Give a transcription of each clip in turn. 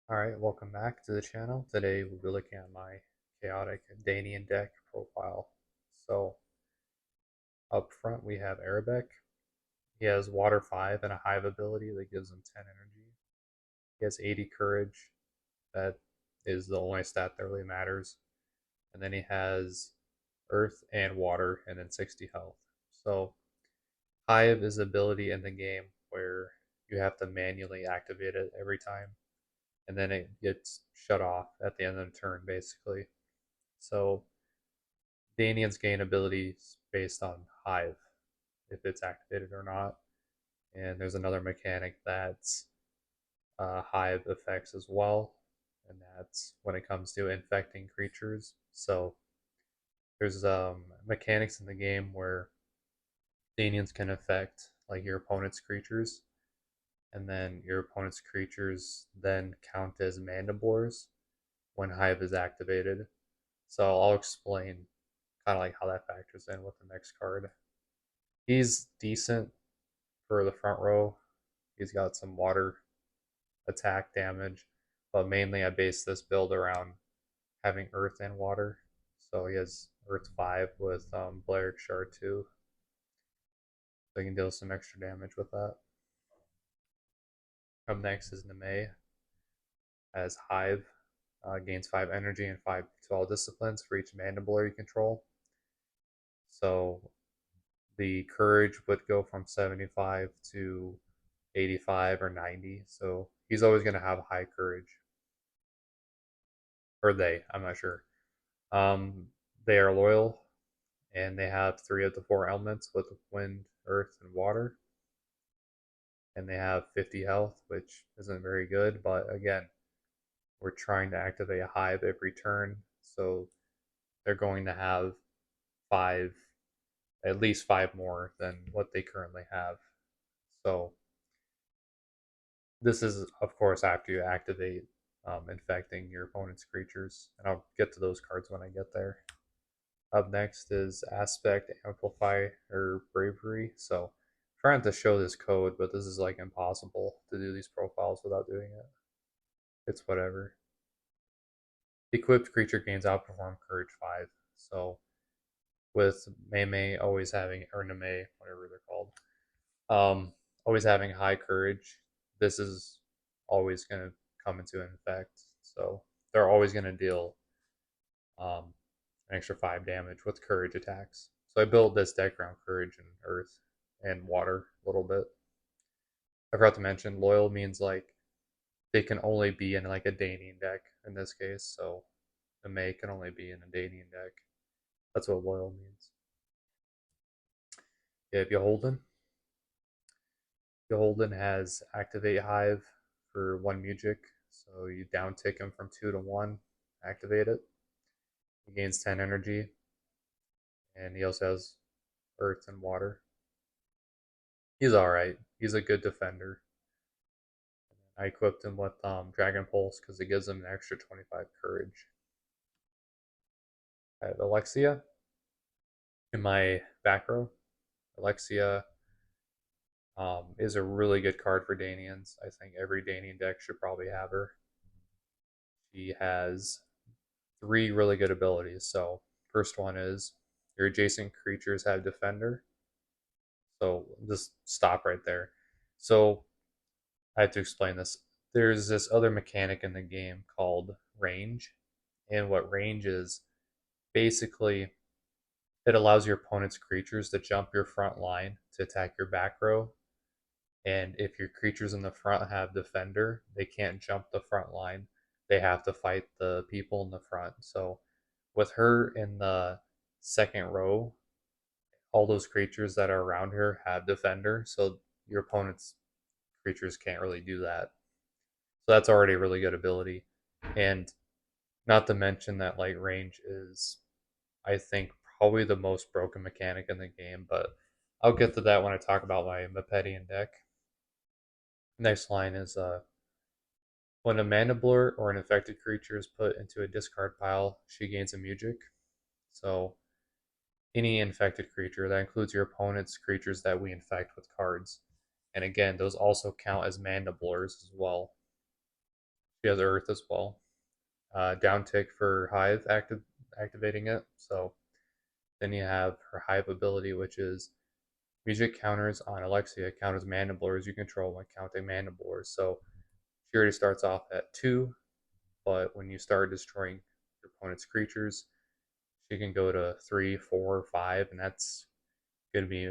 Alright, welcome back to the channel. Today we'll be looking at my chaotic Danian deck profile. So up front we have Arabic. He has Water 5 and a Hive ability that gives him 10 energy. He has 80 courage. That is the only stat that really matters. And then he has Earth and Water and then 60 health. So Hive is an ability in the game where you have to manually activate it every time, and then it gets shut off at the end of the turn, basically. So Danian's gain ability is based on Hive, if it's activated or not. And there's another mechanic that's Hive effects as well, and that's when it comes to infecting creatures. So there's mechanics in the game where Danians can affect like your opponent's creatures, and then your opponent's creatures then count as mandiblores when Hive is activated. So I'll explain kind of like how that factors in with the next card. He's decent for the front row. He's got some water attack damage, but mainly I base this build around having earth and water. So he has earth 5 with Blair Shard 2. So he can deal some extra damage with that. Up next is Neme as Hive. Gains 5 energy and 5 to all disciplines for each mandibular you control. So the courage would go from 75 to 85 or 90. So he's always going to have high courage. Or they, I'm not sure. Um, they are loyal and they have 3 of the 4 elements with wind, earth, and water. And they have 50 health, which isn't very good. But again, we're trying to activate a hive every turn. So they're going to have 5, at least 5 more than what they currently have. So this is, of course, after you activate infecting your opponent's creatures, and I'll get to those cards when I get there. Up next is Aspect, Amplify, or Bravery. So I'm trying to show this code, but this is like impossible to do these profiles without doing it. It's whatever. Equipped creature gains Outperform Courage 5. So with Mei always having, or Neme, whatever they're called, always having high courage, this is always going to come into effect. So they're always going to deal an extra 5 damage with courage attacks. So I built this deck around courage and earth and water a little bit. I forgot to mention loyal means like they can only be in like a Danian deck in this case. So the May can only be in a Danian deck. That's what loyal means. Yeah, Beholden has Activate Hive for 1 Music. So you down tick him from 2 to 1, activate it. He gains 10 energy, and he also has Earth and Water. He's alright. He's a good defender. I equipped him with Dragon Pulse because it gives him an extra 25 courage. I have Alexia in my back row. Alexia is a really good card for Danians. I think every Danian deck should probably have her. She has 3 really good abilities. So, first one is your adjacent creatures have Defender. So, just stop right there. So, I have to explain this. There's this other mechanic in the game called range. And what range is, basically, it allows your opponent's creatures to jump your front line to attack your back row. And if your creatures in the front have defender, they can't jump the front line. They have to fight the people in the front. So with her in the second row, all those creatures that are around her have defender. So your opponent's creatures can't really do that. So that's already a really good ability. And not to mention that like range is, I think, probably the most broken mechanic in the game, but I'll get to that when I talk about my Mepedian deck. Next line is when a Mandiblor or an infected creature is put into a discard pile, she gains a Music. So any infected creature, that includes your opponent's creatures that we infect with cards. And again, those also count as Mandiblors as well. She has Earth as well. Down tick for Hive activating it. So then you have her Hive ability, which is music counters on Alexia count as mana blurs you control when counting mana blurs. So she already starts off at 2, but when you start destroying your opponent's creatures, she can go to 3, 4, 5, and that's going to be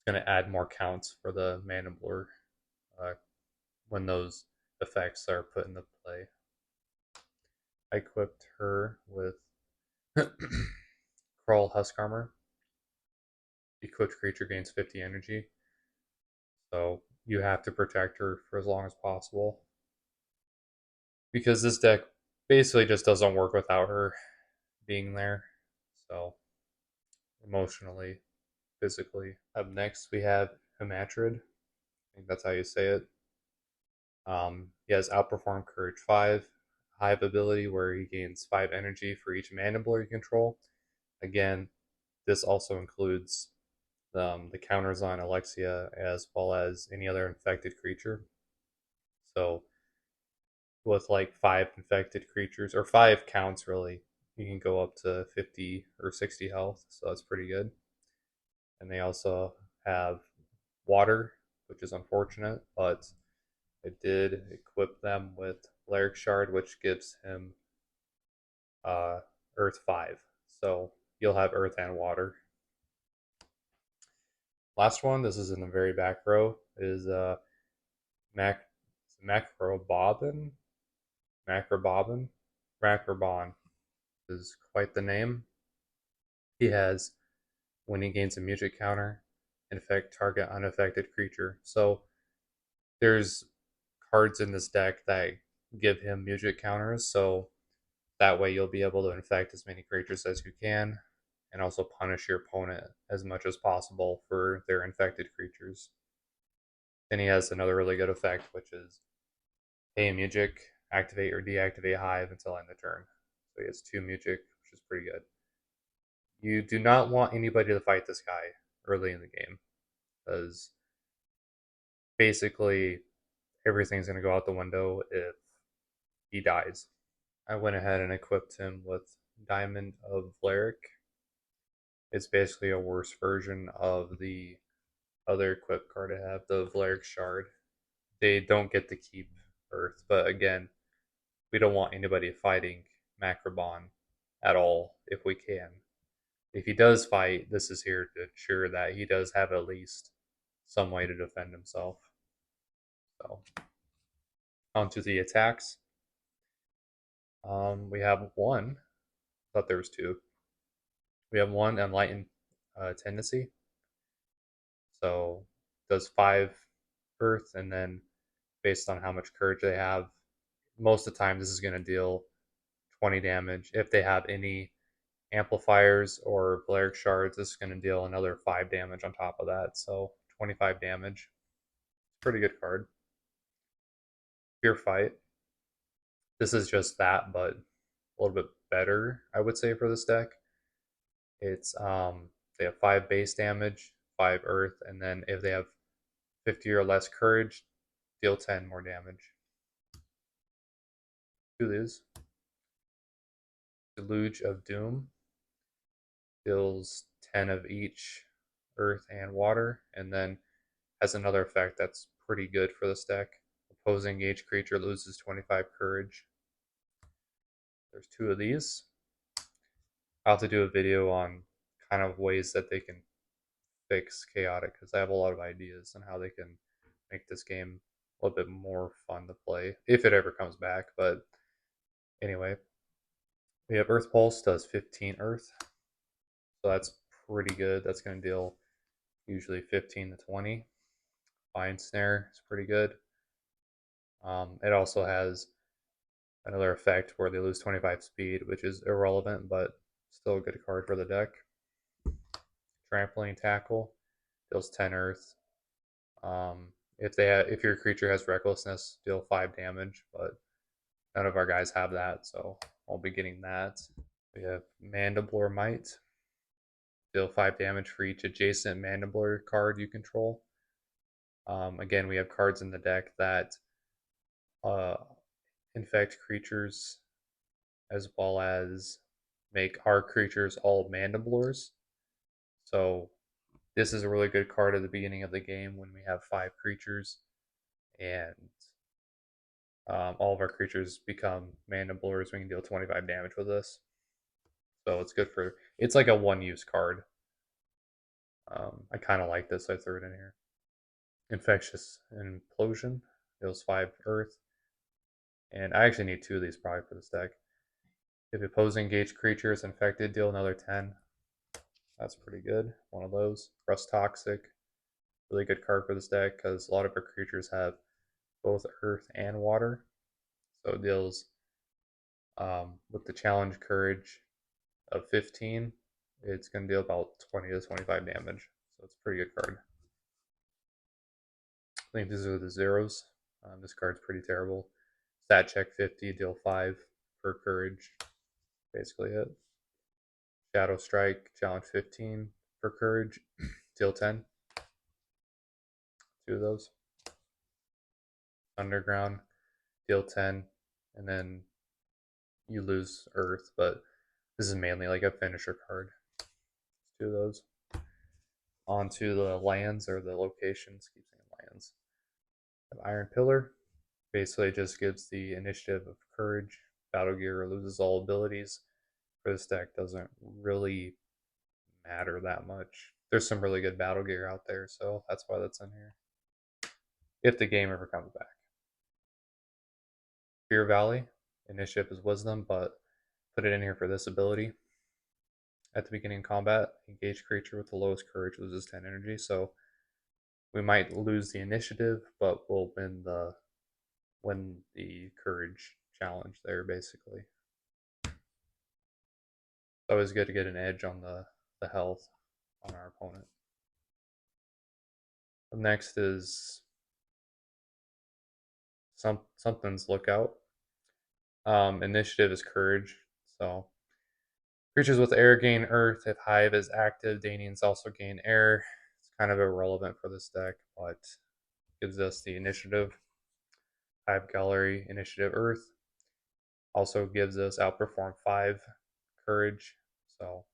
going to add more counts for the mana blur uh, when those effects are put into play. I equipped her with Crawl Husk Armor. Equipped creature gains 50 energy, so you have to protect her for as long as possible because this deck basically just doesn't work without her being there. So emotionally, physically. Up next, we have Himatrid. I think that's how you say it. He has Outperform Courage 5, Hive ability where he gains 5 energy for each mana blur you control. Again, this also includes the counters on Alexia as well as any other infected creature. So with like 5 infected creatures, or 5 counts really, you can go up to 50 or 60 health, so that's pretty good. And they also have water, which is unfortunate, but I did equip them with Lyric Shard, which gives him uh, Earth 5. So you'll have Earth and water. Last one, this is in the very back row, is Mac Macrobobin. Macrobobin? Macrobon is quite the name. He has, when he gains a music counter, infect target unaffected creature. So there's cards in this deck that give him music counters, so that way you'll be able to infect as many creatures as you can and also punish your opponent as much as possible for their infected creatures. Then he has another really good effect, which is pay a music, activate or deactivate Hive until end of turn. So he has 2 music, which is pretty good. You do not want anybody to fight this guy early in the game because basically everything's going to go out the window if he dies. I went ahead and equipped him with Diamond of Valeric. It's basically a worse version of the other equipped card I have, the Valeric Shard. They don't get to keep Earth, but again, we don't want anybody fighting Macrobon at all if we can. If he does fight, this is here to ensure that he does have at least some way to defend himself. So, on to the attacks. We have one. I thought there was 2. We have one Enlightened Tendency. So does 5 Earth, and then based on how much courage they have, most of the time this is going to deal 20 damage. If they have any amplifiers or Valeric shards, this is going to deal another 5 damage on top of that. So 25 damage. It's a pretty good card. Fear Fight. This is just that, but a little bit better, I would say, for this deck. It's they have 5 base damage, 5 Earth, and then if they have 50 or less courage, deal 10 more damage. Do these. Deluge of Doom deals 10 of each earth and water, and then has another effect that's pretty good for this deck. Opposing engaged creature loses 25 courage. There's 2 of these. I'll have to do a video on kind of ways that they can fix chaotic because I have a lot of ideas on how they can make this game a little bit more fun to play if it ever comes back. But anyway, we have Earth Pulse, does 15 Earth, so that's pretty good. That's going to deal usually 15 to 20. Vine Snare is pretty good. It also has another effect where they lose 25 speed, which is irrelevant, but still a good card for the deck. Trampling Tackle deals 10 Earth. If your creature has Recklessness, deal 5 damage, but none of our guys have that, so I'll be getting that. We have Mandiblor Might. Deal 5 damage for each adjacent Mandiblor card you control. Again, we have cards in the deck that uh, infect creatures as well as make our creatures all mandiblores. So this is a really good card at the beginning of the game when we have 5 creatures and all of our creatures become mandiblores. We can deal 25 damage with this. So it's good for, it's like a one use card. I kind of like this. I threw it in here. Infectious Implosion deals 5 earth. And I actually need 2 of these probably for this deck. If opposing engaged creature is infected, deal another 10. That's pretty good. One of those. Rust Toxic. Really good card for this deck because a lot of our creatures have both earth and water. So it deals with the challenge courage of 15. It's going to deal about 20 to 25 damage. So it's a pretty good card. I think these are the zeros. This card's pretty terrible. Stat check 50, deal 5 per courage. Basically it. Shadow Strike, challenge 15 for courage, deal 10. 2 of those. Underground, deal 10, and then you lose Earth, but this is mainly like a finisher card. 2 of those. On to the lands or the locations. Keep saying lands. Iron Pillar basically just gives the initiative of courage. Battle Gear loses all abilities. For this deck doesn't really matter that much. There's some really good battle gear out there, so that's why that's in here. If the game ever comes back. Fear Valley, initiative is wisdom, but put it in here for this ability. At the beginning of combat, engaged creature with the lowest courage loses 10 energy, so we might lose the initiative, but we'll win the courage challenge there basically. It's always good to get an edge on the health on our opponent. Next is something's Lookout. Initiative is courage, so creatures with air gain earth. If Hive is active, Danians also gain air. It's kind of irrelevant for this deck, but gives us the initiative. Hive Gallery, initiative earth. Also gives us outperform 5 courage. So,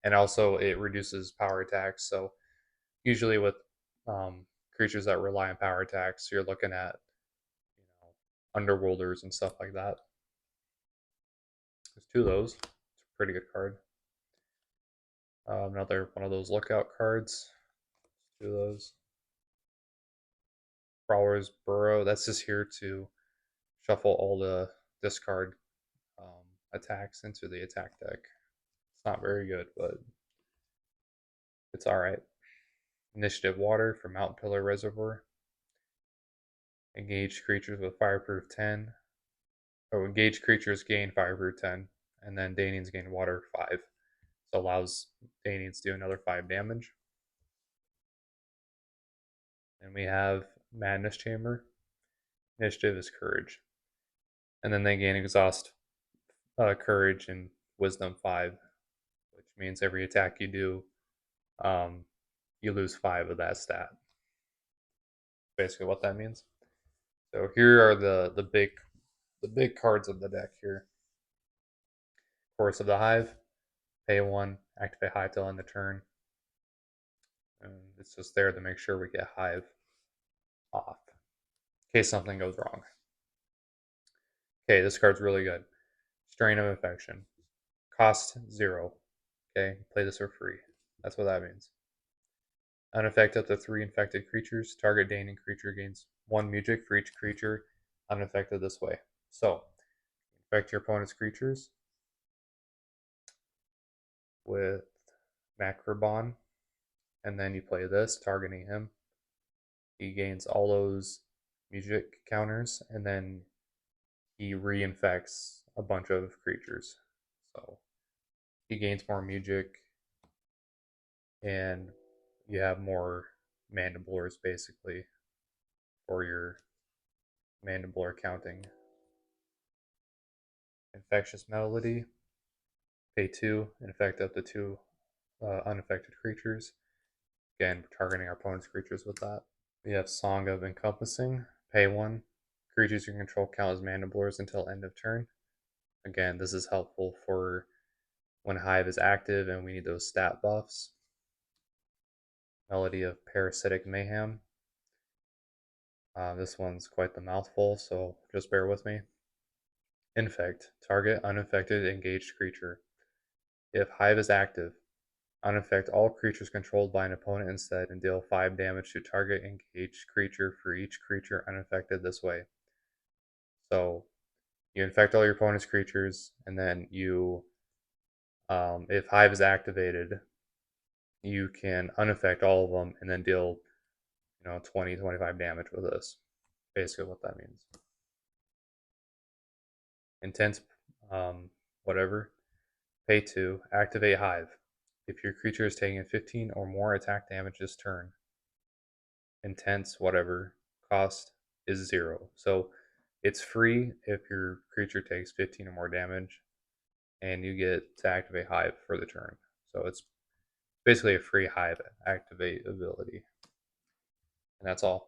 and also it reduces power attacks. So usually with creatures that rely on power attacks, you're looking at underworlders and stuff like that. There's 2 of those. It's a pretty good card. Another one of those Lookout cards. 2 of those. Prowler's Burrow. That's just here to shuffle all the discard attacks into the attack deck. It's not very good, but it's alright. Initiative Water for Mountain Pillar Reservoir. Engaged creatures with Fireproof 10. Oh, engaged creatures gain Fireproof 10, and then Danians gain Water 5. So allows Danians to do another 5 damage. And we have Madness Chamber. Initiative is Courage. And then they gain Exhaust, Courage, and Wisdom 5, which means every attack you do, you lose 5 of that stat. Basically what that means. So here are the big cards of the deck here. Chorus of the Hive, pay 1, activate Hive till end the turn. And it's just there to make sure we get Hive off in case something goes wrong. Okay, this card's really good. Strain of Infection. Cost 0. Okay, play this for free. That's what that means. Unaffect up to 3 infected creatures. Target Danian creature gains 1 music for each creature unaffected this way. So, infect your opponent's creatures with Macrobon, and then you play this, targeting him. He gains all those music counters, and then he reinfects a bunch of creatures. So he gains more music, and you have more mandiblores basically for your mandiblore counting. Infectious Melody, pay 2, infect up to 2 unaffected creatures. Again, targeting our opponent's creatures with that. We have Song of Encompassing, pay 1, creatures you control count as mana blurs until end of turn. Again, this is helpful for when Hive is active and we need those stat buffs. Melody of Parasitic Mayhem. This one's quite the mouthful, so just bear with me. Infect. Target unaffected engaged creature. If Hive is active, unaffect all creatures controlled by an opponent instead and deal 5 damage to target engaged creature for each creature unaffected this way. So you infect all your opponent's creatures, and then if Hive is activated, you can unaffect all of them and then deal 20, 25 damage with this. Basically what that means. Intense, whatever. Pay 2, activate Hive. If your creature is taking 15 or more attack damage this turn, intense, whatever, cost is 0. So it's free if your creature takes 15 or more damage, and you get to activate Hive for the turn. So it's basically a free Hive activate ability. And that's all.